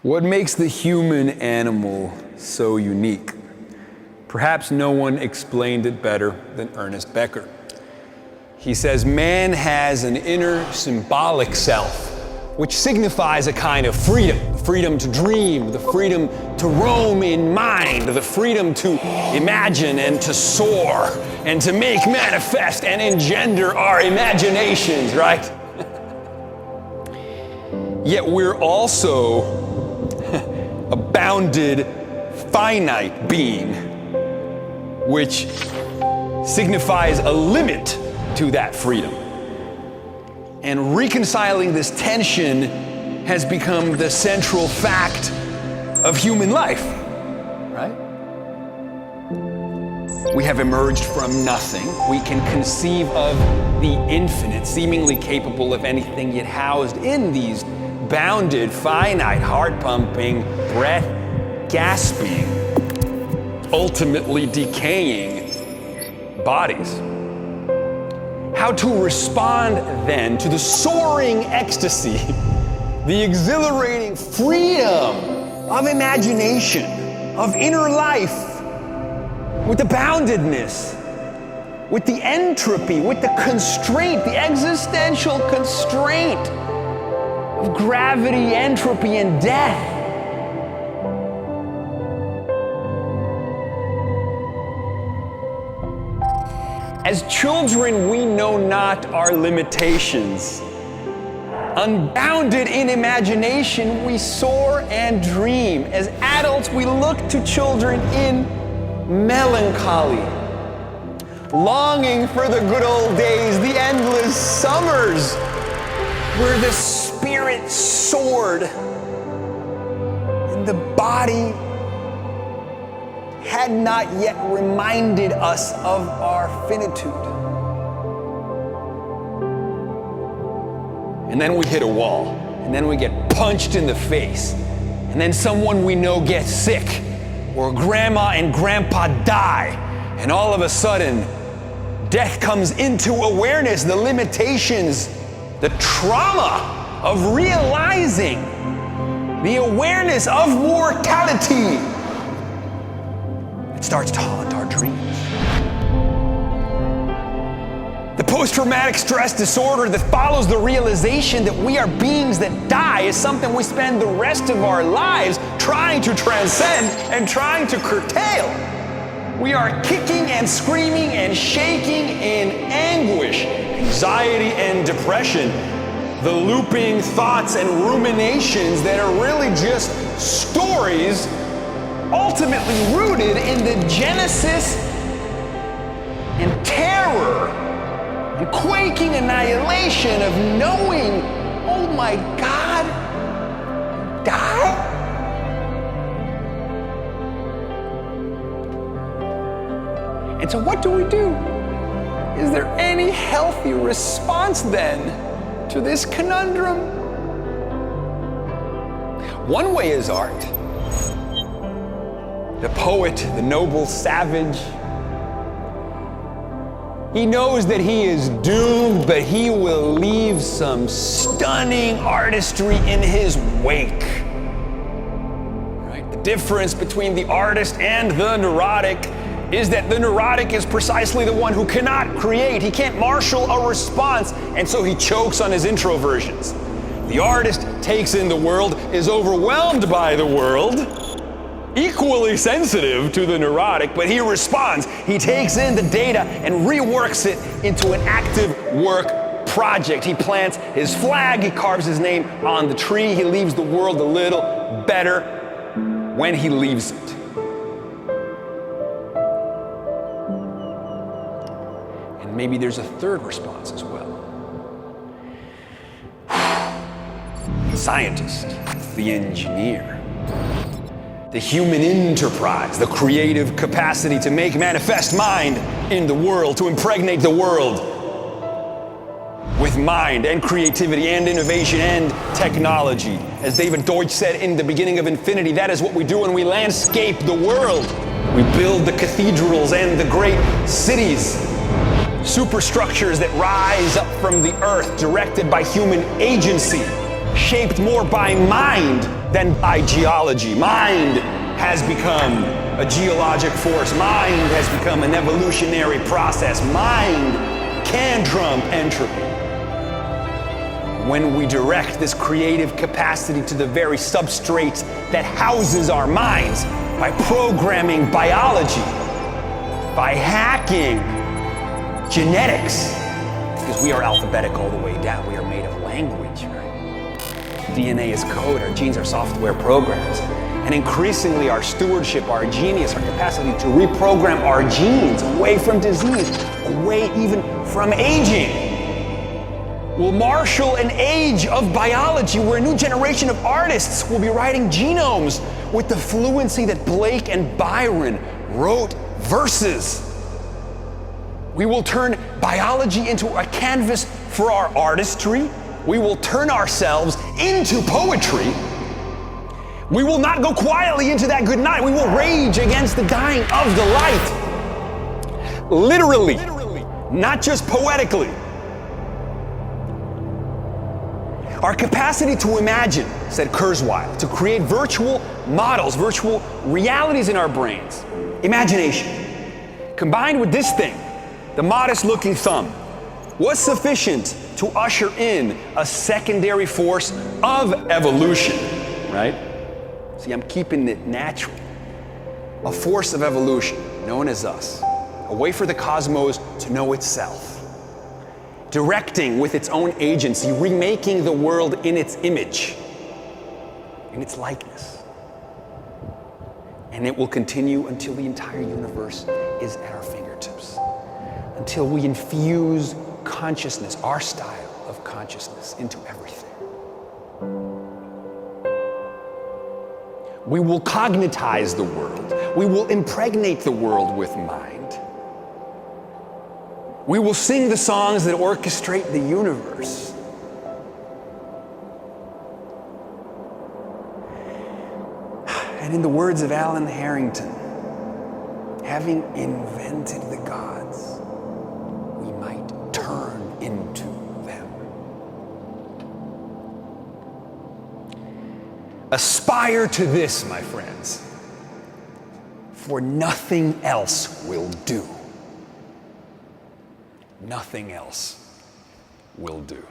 What makes the human animal so unique? Perhaps no one explained it better than Ernest Becker. He says, man has an inner symbolic self, which signifies a kind of freedom, the freedom to dream, the freedom to roam in mind, the freedom to imagine and to soar, and to make manifest and engender our imaginations, right? Yet we're also a bounded, finite being, which signifies a limit to that freedom. And reconciling this tension has become the central fact of human life, right? We have emerged from nothing. We can conceive of the infinite, seemingly capable of anything, yet housed in these bounded, finite, heart-pumping, breath-gasping, ultimately decaying bodies. How to respond then to the soaring ecstasy, the exhilarating freedom of imagination, of inner life, with the boundedness, with the entropy, with the constraint, the existential constraint of gravity, entropy, and death. As children, we know not our limitations. Unbounded in imagination, we soar and dream. As adults, we look to children in melancholy, longing for the good old days, the endless summers, where the spirit soared and the body had not yet reminded us of our finitude. And then we hit a wall, and then we get punched in the face, and then someone we know gets sick, or grandma and grandpa die, and all of a sudden, death comes into awareness, the limitations, the trauma of realizing the awareness of mortality. It starts to haunt our dreams. The post-traumatic stress disorder that follows the realization that we are beings that die is something we spend the rest of our lives trying to transcend and trying to curtail. We are kicking and screaming and shaking in anguish, anxiety and depression, the looping thoughts and ruminations that are really just stories ultimately rooted in the genesis and terror and quaking annihilation of knowing, oh my God, die? And so what do we do? Is there any healthy response then to this conundrum? One way is art. The poet, the noble savage, he knows that he is doomed, but he will leave some stunning artistry in his wake. Right? The difference between the artist and the neurotic is that the neurotic is precisely the one who cannot create. He can't marshal a response, and so he chokes on his introversions. The artist takes in the world, is overwhelmed by the world, equally sensitive to the neurotic, but he responds. He takes in the data and reworks it into an active work project. He plants his flag, he carves his name on the tree, he leaves the world a little better when he leaves it. And maybe there's a third response as well. The scientist, the engineer, the human enterprise, the creative capacity to make manifest mind in the world, to impregnate the world with mind and creativity and innovation and technology. As David Deutsch said in The Beginning of Infinity, that is what we do when we landscape the world. We build the cathedrals and the great cities, superstructures that rise up from the earth, directed by human agency. shaped more by mind than by geology. Mind has become a geologic force. Mind has become an evolutionary process. Mind can trump entropy. When we direct this creative capacity to the very substrate that houses our minds by programming biology, by hacking genetics, because we are alphabetic all the way down. We are made of language, right? DNA is code, our genes are software programs. And increasingly our stewardship, our genius, our capacity to reprogram our genes away from disease, away even from aging, will marshal an age of biology where a new generation of artists will be writing genomes with the fluency that Blake and Byron wrote verses. We will turn biology into a canvas for our artistry. We will turn ourselves into poetry. We will not go quietly into that good night. We will rage against the dying of the light. Literally, not just poetically. Our capacity to imagine, said Kurzweil, to create virtual models, virtual realities in our brains, imagination, combined with this thing, the modest-looking thumb, was sufficient to usher in a secondary force of evolution, right? See, I'm keeping it natural. A force of evolution known as us, a way for the cosmos to know itself, directing with its own agency, remaking the world in its image, in its likeness. And it will continue until the entire universe is at our fingertips, until we infuse consciousness, our style of consciousness, into everything. We will cognitize the world. We will impregnate the world with mind. We will sing the songs that orchestrate the universe. And in the words of Alan Harrington, having invented the gods, we might turn into them. Aspire to this, my friends, for nothing else will do. Nothing else will do.